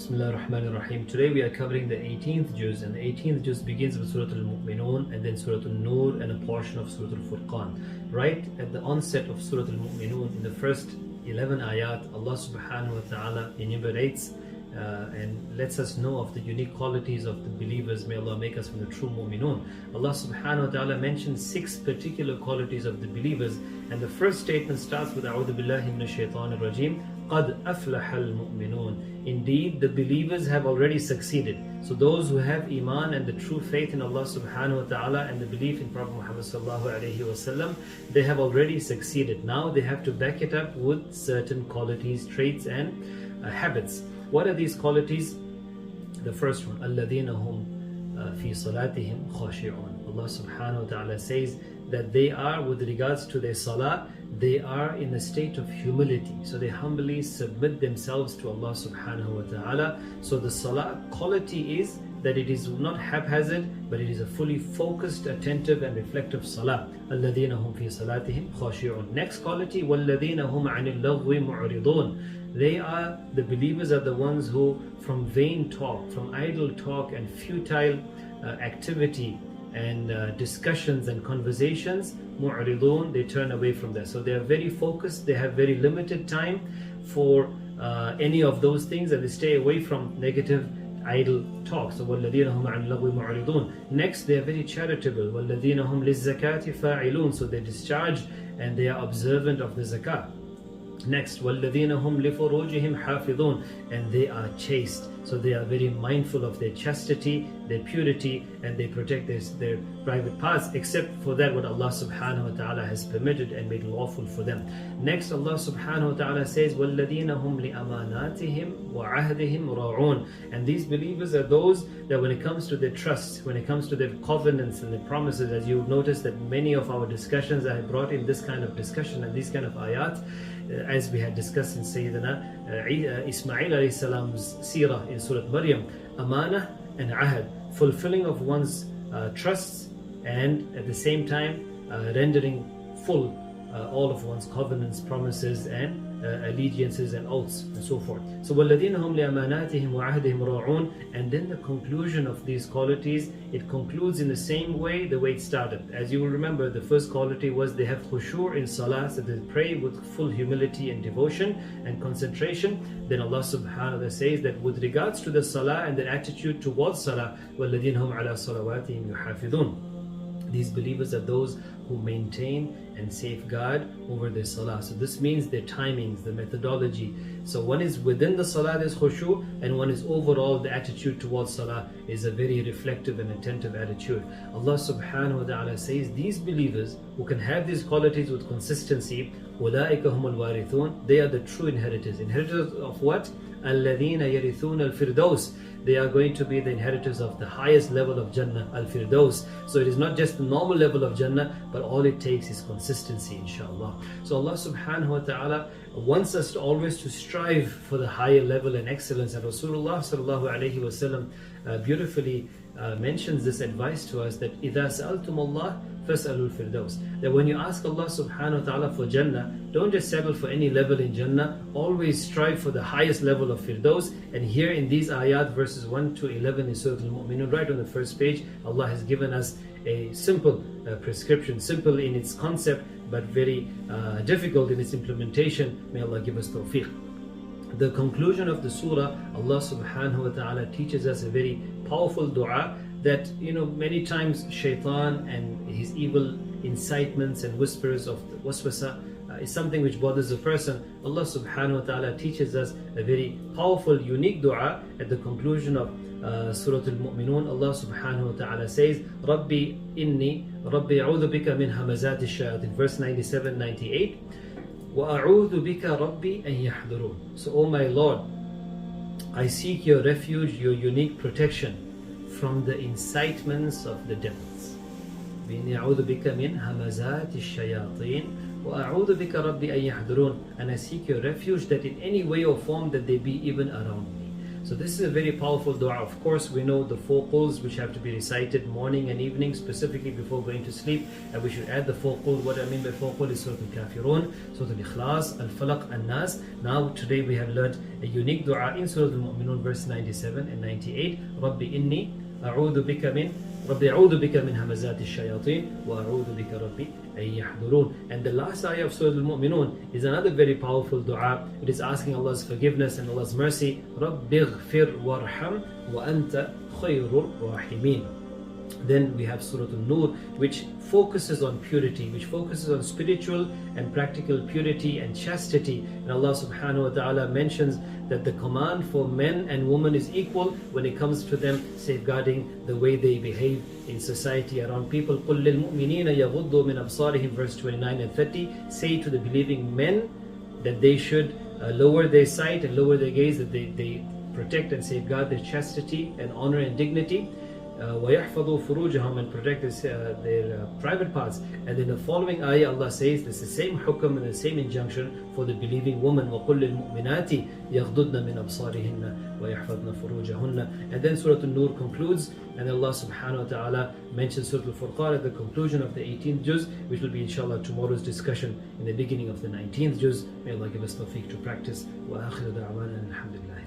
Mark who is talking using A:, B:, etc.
A: Bismillah ar-Rahman ar-Rahim. Today we are covering the 18th juz, and the 18th juz begins with Surah Al-Mu'minun and then Surah Al-Nur and a portion of Surah Al-Furqan. Right at the onset of Surah Al-Mu'minun, in the first 11 ayat, Allah subhanahu wa ta'ala enumerates and lets us know of the unique qualities of the believers. May Allah make us from the true mu'minun. Allah subhanahu wa ta'ala mentions 6 particular qualities of the believers, and the first statement starts with A'udhu billahi minash shaitanir rajeem. قَدْ أَفْلَحَ الْمُؤْمِنُونَ. Indeed, the believers have already succeeded. So those who have iman and the true faith in Allah subhanahu wa ta'ala and the belief in Prophet Muhammad sallallahu alayhi wa sallam, they have already succeeded. Now they have to back it up with certain qualities, traits and habits. What are these qualities? The first one, الَّذِينَ هُمْ فِي صَلَاتِهِمْ خَاشِعُونَ. Allah subhanahu wa ta'ala says that they are, with regards to their salah, they are in a state of humility. So they humbly submit themselves to Allah subhanahu wa ta'ala. So the salah quality is that it is not haphazard, but it is a fully focused, attentive and reflective salah. الَّذِينَ هُمْ فِي صَلَاتِهِمْ خَاشِعُونَ. Next quality, وَالَّذِينَ هُمْ عَنِ اللَّغْوِ مُعْرِضُونَ. They are, the believers are the ones who, from vain talk, from idle talk and futile activity and discussions and conversations, mu'ridun, they turn away from that. So they are very focused, they have very limited time for any of those things, and they stay away from negative idle talk. So وَالَّذِينَ هُمْ عَنِ اللَّغْوِ مُعْرِضُونَ. Next, they are very charitable. وَالَّذِينَ هُمْ لِلزَّكَاةِ فَاعِلُونَ. So they discharge and they are observant of the zakah. Next, وَالَّذِينَ هُمْ لِفُرُوجِهِمْ حَافِظُونَ. And they are chaste. So they are very mindful of their chastity, their purity, and they protect their private parts, except for that what Allah subhanahu wa ta'ala has permitted and made lawful for them. Next, Allah subhanahu wa ta'ala says, وَالَّذِينَ هُمْ لِأَمَانَاتِهِمْ وَعَهْدِهِمْ رَاعُونَ. And these believers are those that when it comes to their trusts, when it comes to their covenants and their promises, as you've noticed that many of our discussions, I have brought in this kind of discussion and these kind of ayat, as we had discussed in Sayyidina Ismail alayhi salam's seerah in Surah Maryam, amana and ahad, fulfilling of one's trusts, and at the same time rendering full all of one's covenants, promises and allegiances and oaths and so forth. So وَالَّذِينَ هُمْ لِأَمَانَاتِهِمْ وَعَهْدِهِمْ رَاعُونَ. And then the conclusion of these qualities, it concludes in the same way the way it started. As you will remember, the first quality was they have khushu' in salah, so they pray with full humility and devotion and concentration. Then Allah subhanahu wa ta'ala says that with regards to the salah and their attitude towards salah, وَالَّذِينَ هُمْ عَلَى صَلَوَاتِهِمْ يُحَافِظُونَ. These believers are those who maintain and safeguard over their salah. So this means their timings, the methodology. So one is within the salah, there's khushu', and one is overall, the attitude towards salah is a very reflective and attentive attitude. Allah subhanahu wa ta'ala says these believers who can have these qualities with consistency, أُولَٰئِكَ هُمُ الْوَارِثُونَ. They are the true inheritors. Inheritors of what? الَّذِينَ يَرِثُونَ الْفِرْدَوْسِ. They are going to be the inheritors of the highest level of Jannah, Al-Firdaus. So it is not just the normal level of Jannah, but all it takes is consistency, inshallah. So Allah subhanahu wa ta'ala wants us to always to strive for the higher level and excellence. And Rasulullah sallallahu alayhi wa sallam beautifully mentions this advice to us, that إِذَا سَأَلْتُمُ اللَّهِ فَاسْأَلُوا الْفِرْدَوْسِ. That when you ask Allah subhanahu wa ta'ala for Jannah, don't just settle for any level in Jannah, always strive for the highest level of Firdaus. And here in these ayat, verses 1 to 11 in Surah Al-Mu'minun, right on the first page, Allah has given us a simple prescription, simple in its concept, but very difficult in its implementation. May Allah give us tawfiq. The conclusion of the surah, Allah subhanahu wa ta'ala teaches us a very powerful dua that, many times shaitan and his evil incitements and whispers of the waswasa is something which bothers a person. Allah subhanahu wa ta'ala teaches us a very powerful, unique dua at the conclusion of Surah Al-Mu'minun. Allah subhanahu wa ta'ala says, Rabbi a'udhu bika min hamazati shayatin, verse 97-98. وَأَعُوذُ بِكَ رَبِّي أَن يَحْضُرُونَ. So, O my Lord, I seek your refuge, your unique protection from the incitements of the devils. وَأَعُوذُ بِكَ مِنْ هَمَزَاتِ الشَّيَاطِينَ وَأَعُوذُ بِكَ رَبِّي أَن يَحْضُرُونَ. And I seek your refuge that in any way or form that they be even around me. So this is a very powerful dua. Of course, we know the 4 quls which have to be recited morning and evening, specifically before going to sleep. And we should add the 4 qul. What I mean by 4 qul is Surah Al-Kafirun, Surah Al-Ikhlas, Al-Falaq, Al-Nas. Now today we have learned a unique dua in Surah Al-Mu'minun verse 97 and 98. Rabbi inni a'udhu bika min Rabbi a'udhu bika min hamazati shayateen wa a'udhu bika rabbi an yahdurun. And the last ayah of Surah Al-Mu'minun is another very powerful dua. It is asking Allah's forgiveness and Allah's mercy. Rabbi ighfir warham wa anta khayrul rahimin. Then we have Surah An-Nur, which focuses on purity, which focuses on spiritual and practical purity and chastity. And Allah subhanahu wa ta'ala mentions that the command for men and women is equal when it comes to them safeguarding the way they behave in society around people. قُلْ لِلْمُؤْمِنِينَ يَغُضُّوا مِنْ أَبْصَارِهِمْ verse 29 and 30. Say to the believing men that they should lower their sight and lower their gaze, that they protect and safeguard their chastity and honor and dignity. وَيَحْفَظُوا فُرُوجَهُمْ and protect their private parts. And in the following ayah, Allah says this is the same hukm and the same injunction for the believing woman. وَقُلْ لِلْمُؤْمِنَاتِ يَغْضُضْنَ مِنْ أَبْصَارِهِنَّ وَيَحْفَظْنَ فُرُوجَهُنَّ. And then Surah An-Nur concludes, and Allah subhanahu wa ta'ala mentions Surah Al-Furqan at the conclusion of the 18th juz, which will be inshallah tomorrow's discussion in the beginning of the 19th juz. May Allah give us tawfiq to practice. وَآخِرُ دَعْوَانَا الْحَمْدُلِلَّهِ.